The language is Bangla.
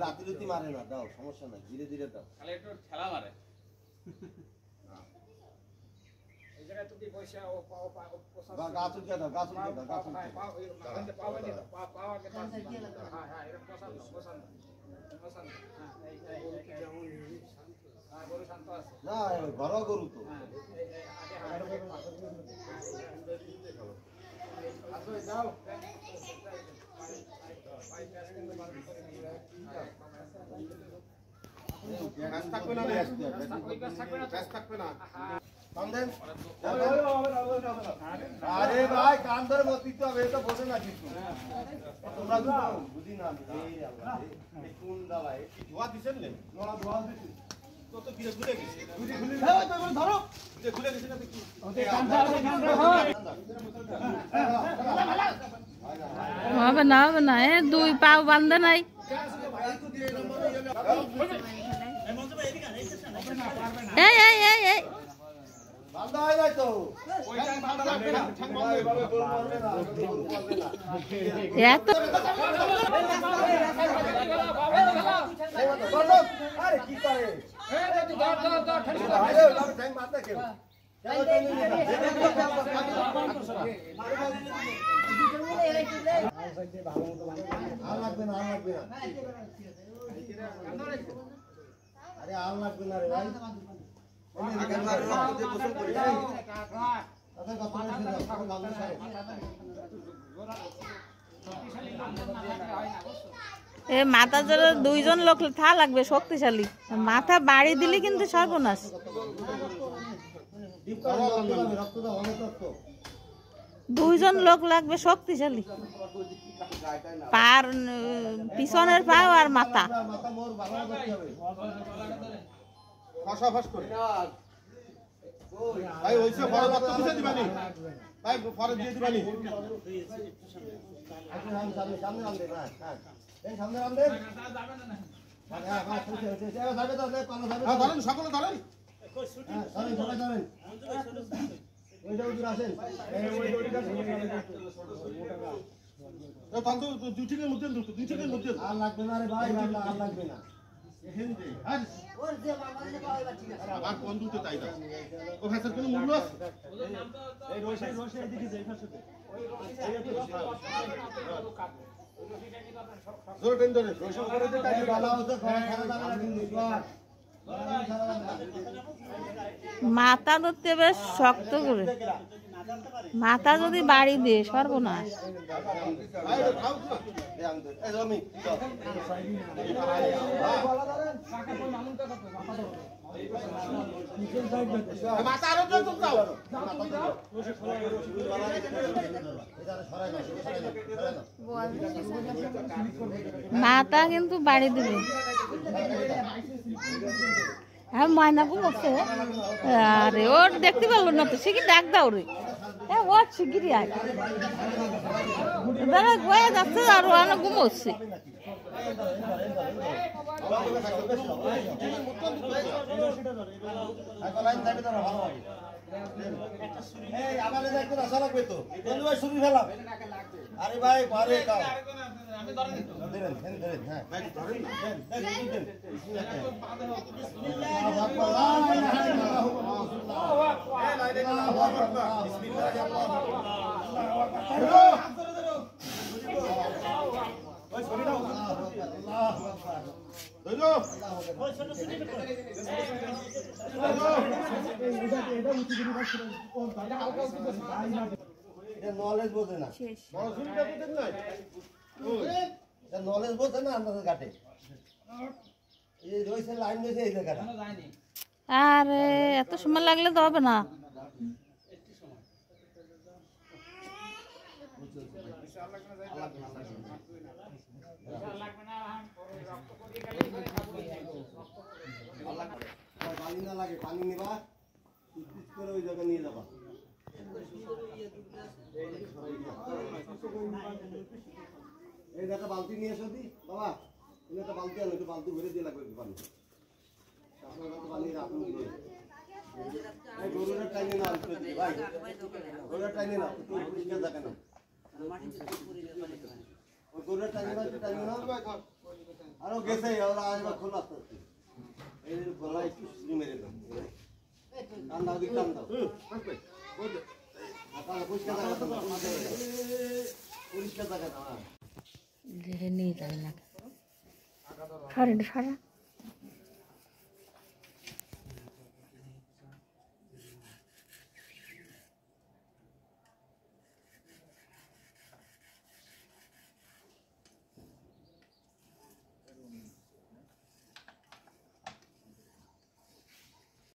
রাতি মারে না, দাও সমস্যা নাই, ধীরে ধীরে দাও, একটু ঠেলা মারে। ঘর গরু তো আরে ভাই কান ধরে বলতে হবে, এটা বোঝে না কিছু, তোমরা বুঝি না। কোন দালাই ধোয়া দিচ্ছেন না, ধোয়া দিচ্ছি কত ঘুরে ঘুরে গেছে, ধরো ঘুরে গেছে না দেখি। হবে না হবে না, এ দুই পাও বান্ধে নাই। এই এই এই এই বান্ধা হয় নাই তো, এত আরে কি করে লাগবে না, লাগবে না, আরে আল লাগবে না রে ভাই। এ মাথা জোরে দুইজন লোক থা লাগবে শক্তিশালী, মাথা বাড়ি দিলে কিন্তু সর্বনাশ। দুইজন লোক লাগবে শক্তিশালী, পার পিছনের পাও আর মাথা। ভাই ওইসে বড় রক্ত পিছে দিবানি ভাই, ফরে দিয়ে দিবানি। সামনে নাম দে, এই সামনে নাম দে, ধরেন সকলে ধরেন, সবাই ধরেন, ওইটা উঠে আসেন। দুই টিকের মধ্যে আর লাগবে না রে ভাই, আর লাগবে না। আমার বন্ধুতে তাই না, ও ভাষার কোনো মূল্য আছে? মাথা ধরতে বেশ শক্ত করে, মাথা যদি বাড়ি দিয়ে সর্বনাশ। মাথা কিন্তু বাড়ি দিবে। হ্যাঁ ময়না ঘুমোচ্ছে, আরে ওর দেখতে পারলো না তো, সে কি ডাক দাও রে, ও শিগগিরি আয়, গয়ে যাচ্ছে আর ওখানে ঘুমোচ্ছে। আরে ভাই পারে নলেজ বোঝে না, নলেজ বোঝে না, আমাদের ঘাটে এই রয়েছে লাইন রয়েছে এই জায়গাটা। আরে এত সময় লাগলে তো হবে না। পানি না লাগে, পানি নিবা করে ওই জায়গা নিয়ে যাবা। এই দেখা বালতি নিয়ে এসো দি বাবা। তুমি একটা বালতি আনো, একটু বালতি ভরে দিয়ে লাগবে একটু পানি। আপনার কাছে পানি রাখুন দিয়ে। এই গরুটা টাইনে না আনতে দিই ভাই। গরুটা টাইনে না, একটু পরিষ্কার থাকে না। ওই গরুটা টাইনে না, একটু টাইনে না। আরো গেছে, ওরা আসবে খোলা আসতে। এই গলা একটু শুরু মেরে দাও। টান দাও, দিক টান দাও। পরিষ্কার থাকে না, পরিষ্কার থাকে না। নিয়ে যাবে না। সারা